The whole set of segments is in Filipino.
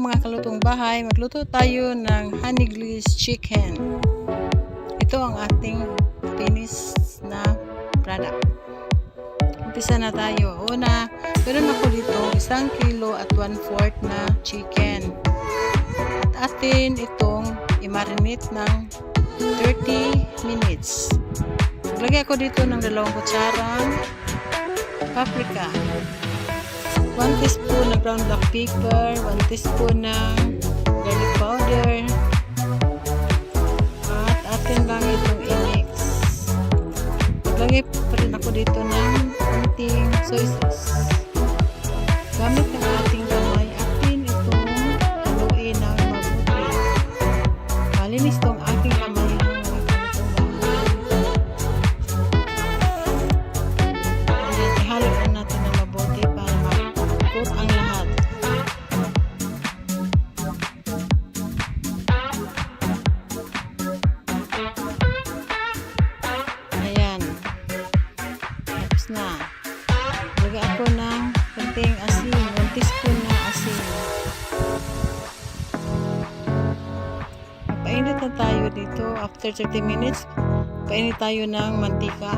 mga kalutong bahay, magluto tayo ng honey glazed chicken. Ito ang ating finished na product. Umpisa na tayo. Una, meron ako dito 1 kilo at 1/4 na chicken. At atin itong i-marinate ng 30 minutes. Maglagay ako dito ng 2 kutsarang paprika, 1 teaspoon ng ground black pepper, 1 teaspoon ng garlic powder, at atin lang itong i-mix. Maglagay pa rin ako dito ng konting soy sauce. Gamit ng ating kamay, atin itong haluin ng mabuti. Malinis itong aking kamay. Na. Lagay ako ng konting asin, 1 teaspoon na asin. Painit na tayo dito. After 30 minutes, painit tayo ng mantika.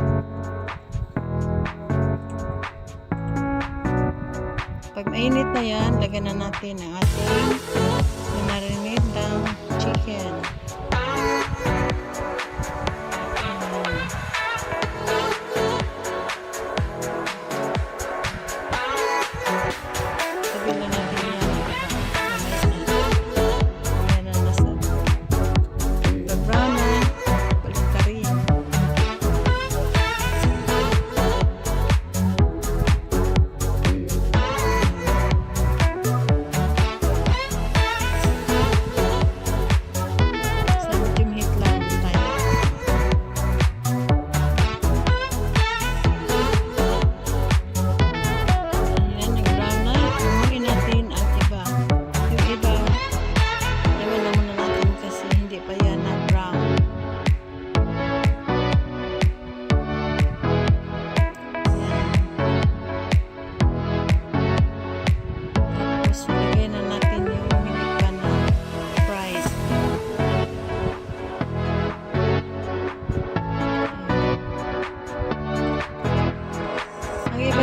Pag mainit na yan, lagyan na natin ang ating marinate ng chicken.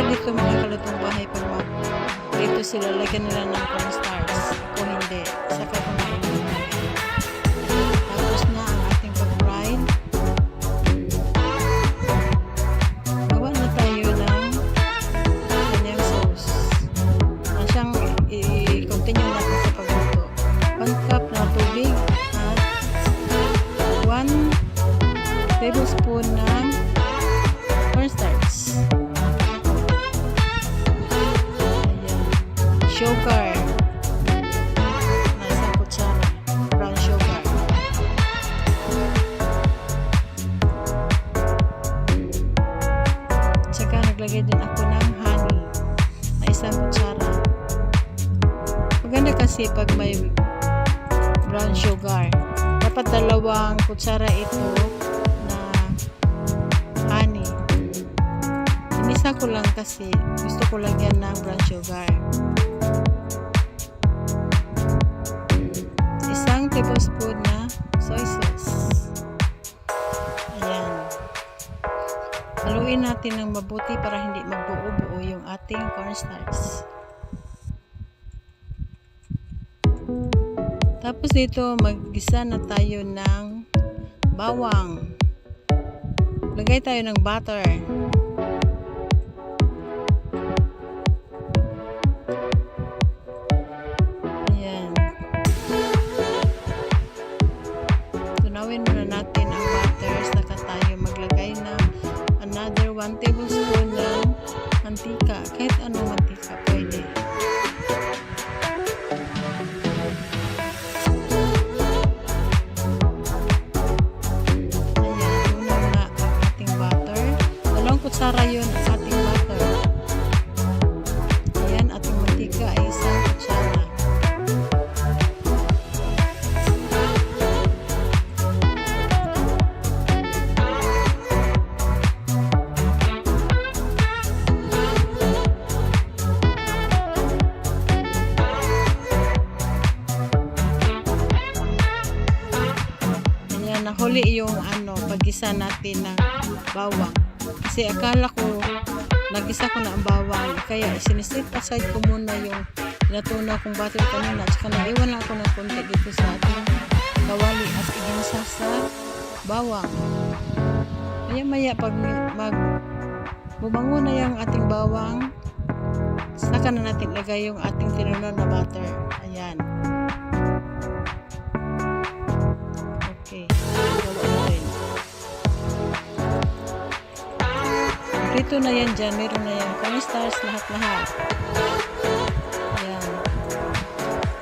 Dito mga kalutong bahay, pag dito sila lagyan nila ng cornstarch. Ako hindi, saka kumain. Tapos na ang ating pag-fry. Gawa na tayo ng kanyang sauce. Siyang i-continue natin sa pagluto. 1 cup na tubig at 1 tablespoon ng cornstarch. Sugar na 1 kutsara, brown sugar. Tsaka naglagay din ako ng honey na 1 kutsara. Maganda kasi pag may brown sugar, dapat 2 kutsara ito na honey. Inisa ko lang kasi gusto ko lagyan ng brown sugar. 1 tablespoon na soy sauce. Ayan. Haluin natin ng mabuti para hindi magbuo-buo yung ating cornstarch. Tapos dito, mag-gisa na tayo ng bawang. Lagay tayo ng butter. Tunawin muna natin ang butter, saka tayo maglagay ng another 1 tablespoon ng mantika. Kahit anong mantika pwede. Ayan, tunaw na ang ating butter. 2 kutsara yun ang ating butter. Ayan, ating mantika ay 1 kutsara. igisa natin ng bawang. Kasi akala ko, nagisa ko na ang bawang. Kaya sinisit aside ko muna yung pinatunaw kong butter kanina. Tsaka nag-iwan lang ako ng konti dito sa ating kawali at iginsa sa bawang. Maya-maya pag bumango na yung ating bawang, saka na natin lagay yung ating tinunaw na butter. Ayan. Okay. Dito na yan dyan. Meron na yan. Cornstarch, lahat-lahat. Ayan.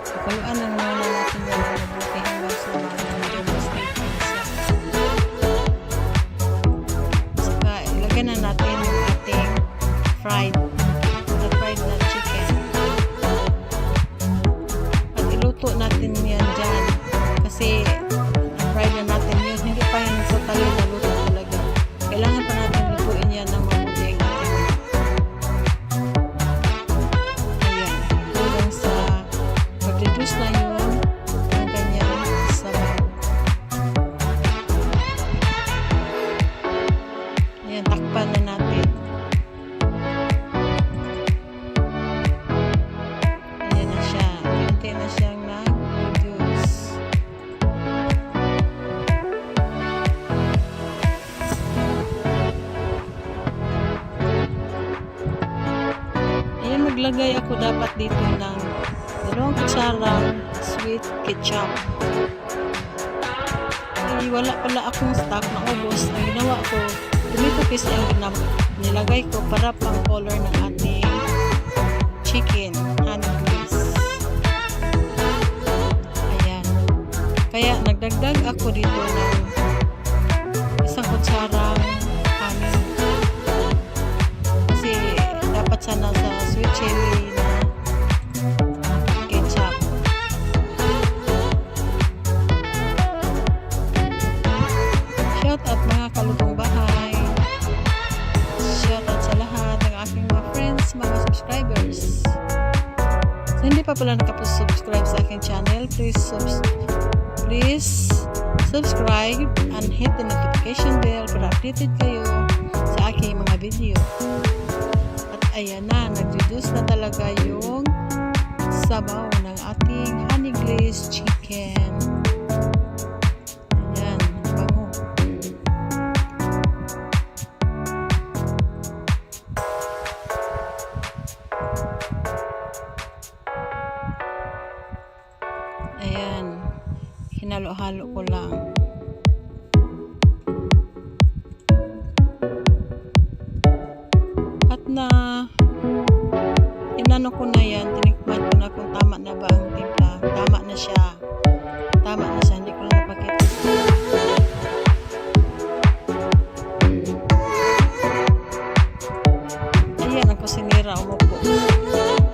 Pakaluan lang muna natin yung mabuti hanggang sa medyo mistake siya. Saka ilagyan na natin yung ating fried na chicken. At iluto natin yan dyan. Kasi fried na natin yun. Hindi pa yan sa tayo na luto talaga. Kailangan pa natin lutuin yan ng mabuti. Ayan. Hanggang sa mag-reduce na yun ang kanyang sabaw. Ayan. Takpan na natin. Ayan na siya. Kunti na siyang nag-reduce. Maglagay ako dapat dito ng 2 kutsarang sweet ketchup. Ay, wala pala akong stock na ubos. Ang ginawa ko, tomato paste ang nilagay ko para pang color ng ating chicken honey glaze. Ayan. Kaya nagdagdag ako dito ng 1 kutsarang honey. Kasi dapat sana sa sweet chili na ketchup. Shout out mga kalutong bahay. Shout out sa lahat ng aking mga friends, mga subscribers. So, hindi pa pala nakapag-subscribe sa aking channel, please subscribe and hit the notification bell para updated kayo sa aking mga video. Ayan na, nag-reduce na talaga yung sabaw ng ating honey glazed chicken. Ayan, bango. Ayan, hinalo-halo ko lang. Na inano ko na yan, tinikman ko na kung tama na ba ang timpla. Tama na siya, hindi ko na napakita. Ayan, ang kusinera umupo,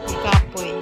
ikapoy.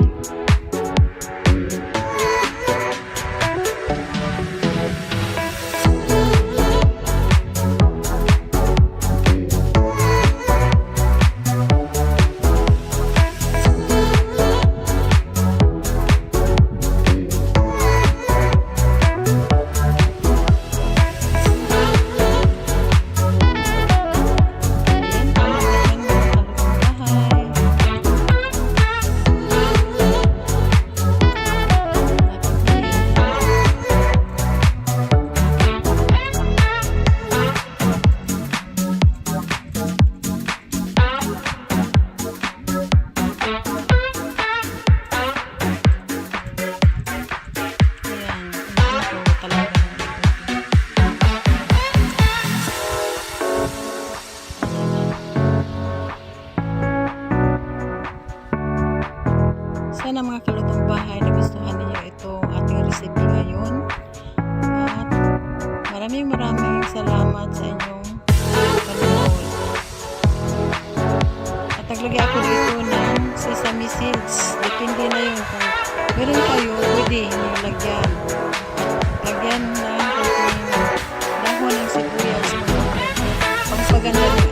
Sana mga kalutong bahay, nagustuhan ninyo itong ating recipe ngayon. At maraming salamat sa inyong panonood. At naglagay ako dito ng sesame seeds. Depende na yun. Kung meron kayo, pwede nyo lagyan. Lagyan ng konting dahon ng sibuyas. Pangpaganda ng